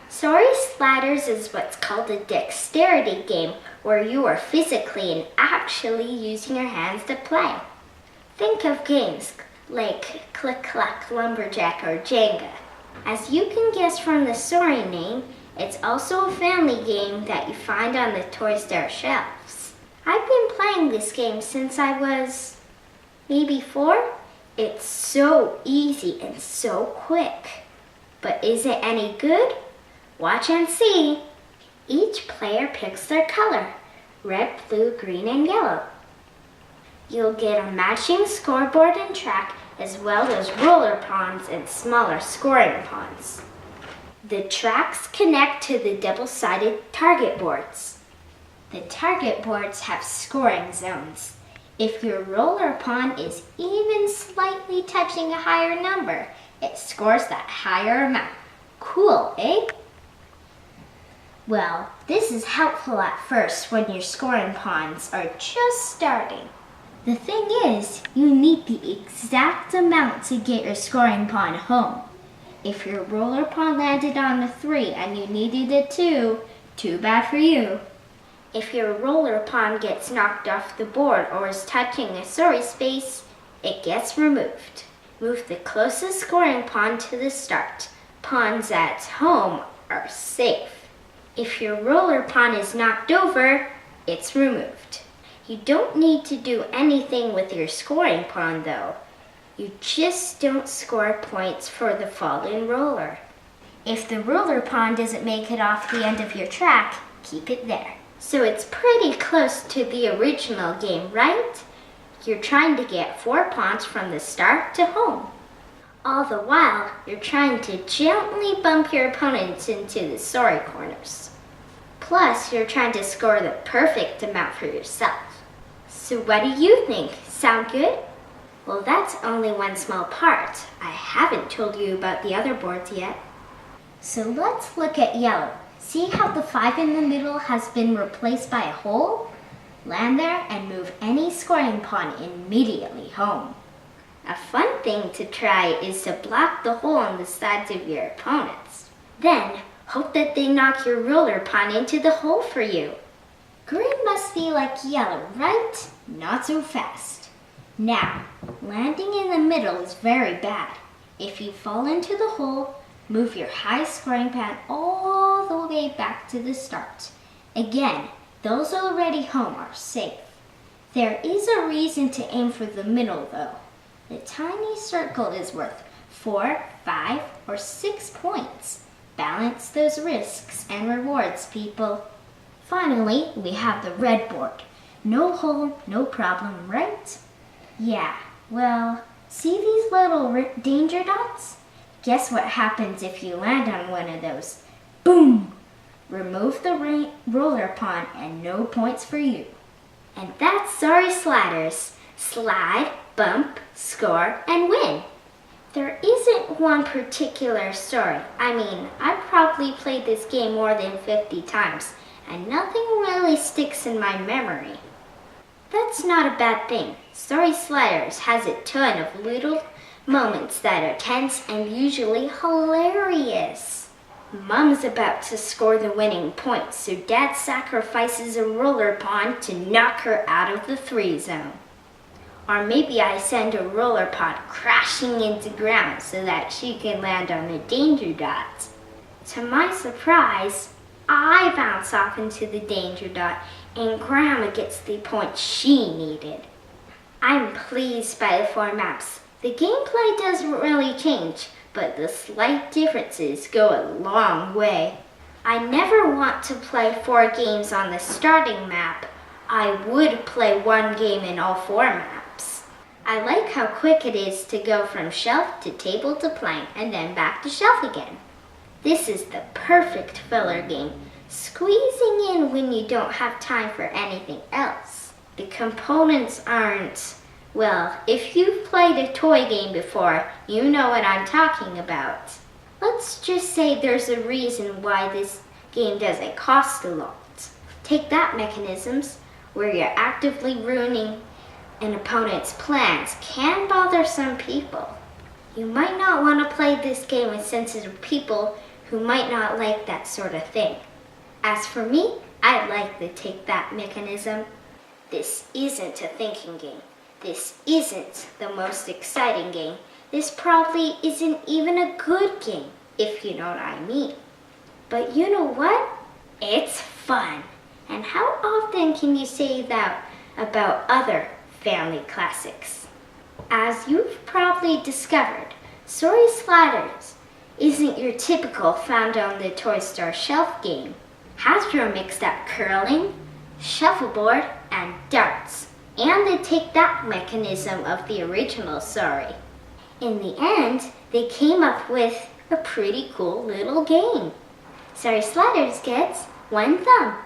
Sorry Sliders is what's called a dexterity game, where you are physically and actually using your hands to play. Think of games like Click-Clack, Lumberjack, or Jenga. As you can guess from the Sorry name, it's also a family game that you find on the toy store shelves. I've been playing this game since I was maybe 4. It's so easy and so quick. But is it any good? Watch and see. Each player picks their color: red, blue, green, and yellow. You'll get a matching scoreboard and track, as well as roller pawns and smaller scoring pawns. The tracks connect to the double-sided target boards. The target boards have scoring zones. If your roller pawn is even slightly touching a higher number, it scores that higher amount. Cool, eh? Well, this is helpful at first when your scoring pawns are just starting. The thing is, you need the exact amount to get your scoring pawn home. If your roller pawn landed on a 3 and you needed a 2, too bad for you. If your roller pawn gets knocked off the board or is touching a sorry space, it gets removed. Move the closest scoring pawn to the start. Pawns at home are safe. If your roller pawn is knocked over, it's removed. You don't need to do anything with your scoring pawn though. You just don't score points for the fallen roller. If the roller pawn doesn't make it off the end of your track, keep it there. So it's pretty close to the original game, right? You're trying to get 4 pawns from the start to home. All the while, you're trying to gently bump your opponents into the sorry corners. Plus, you're trying to score the perfect amount for yourself. So what do you think? Sound good? Well, that's only one small part. I haven't told you about the other boards yet. So let's look at yellow. See how the 5 in the middle has been replaced by a hole? Land there and move any scoring pawn immediately home. A fun thing to try is to block the hole on the sides of your opponents. Then, hope that they knock your roller pawn into the hole for you. Green must be like yellow, right? Not so fast. Now, landing in the middle is very bad. If you fall into the hole, move your high scoring pawn all the way back to the start. Again, those already home are safe. There is a reason to aim for the middle though. The tiny circle is worth 4, 5, or 6 points. Balance those risks and rewards, people. Finally, we have the red board. No hole, no problem, right? Yeah, well, see these little danger dots? Guess what happens if you land on one of those? Boom! Remove the roller pawn and no points for you. And that's Sorry Sliders. Slide, bump, score, and win. There isn't one particular story. I mean, I've probably played this game more than 50 times, and nothing really sticks in my memory. That's not a bad thing. Sorry Sliders has a ton of little moments that are tense and usually hilarious. Mom's about to score the winning point, so Dad sacrifices a roller pawn to knock her out of the 3 zone. Or maybe I send a roller pawn crashing into ground so that she can land on a danger dot. To my surprise, I bounce off into the danger dot and Grandma gets the point she needed. I'm pleased by the 4 maps. The gameplay doesn't really change, but the slight differences go a long way. I never want to play 4 games on the starting map. I would play 1 game in all 4 maps. I like how quick it is to go from shelf to table to plank and then back to shelf again. This is the perfect filler game, squeezing in when you don't have time for anything else. The components aren't, well, if you've played a toy game before, you know what I'm talking about. Let's just say there's a reason why this game doesn't cost a lot. Take that mechanisms, where you're actively ruining an opponent's plans, can bother some people. You might not want to play this game with sensitive people who might not like that sort of thing. As for me, I like the take that mechanism. This isn't a thinking game. This isn't the most exciting game. This probably isn't even a good game, if you know what I mean. But you know what? It's fun. And how often can you say that about other family classics? As you've probably discovered, Sorry Sliders isn't your typical found on the Toy Store shelf game. Hasbro mixed up curling, shuffleboard, and darts, and the take that mechanism of the original Sorry. In the end, they came up with a pretty cool little game. Sorry Sliders gets 1 thumb.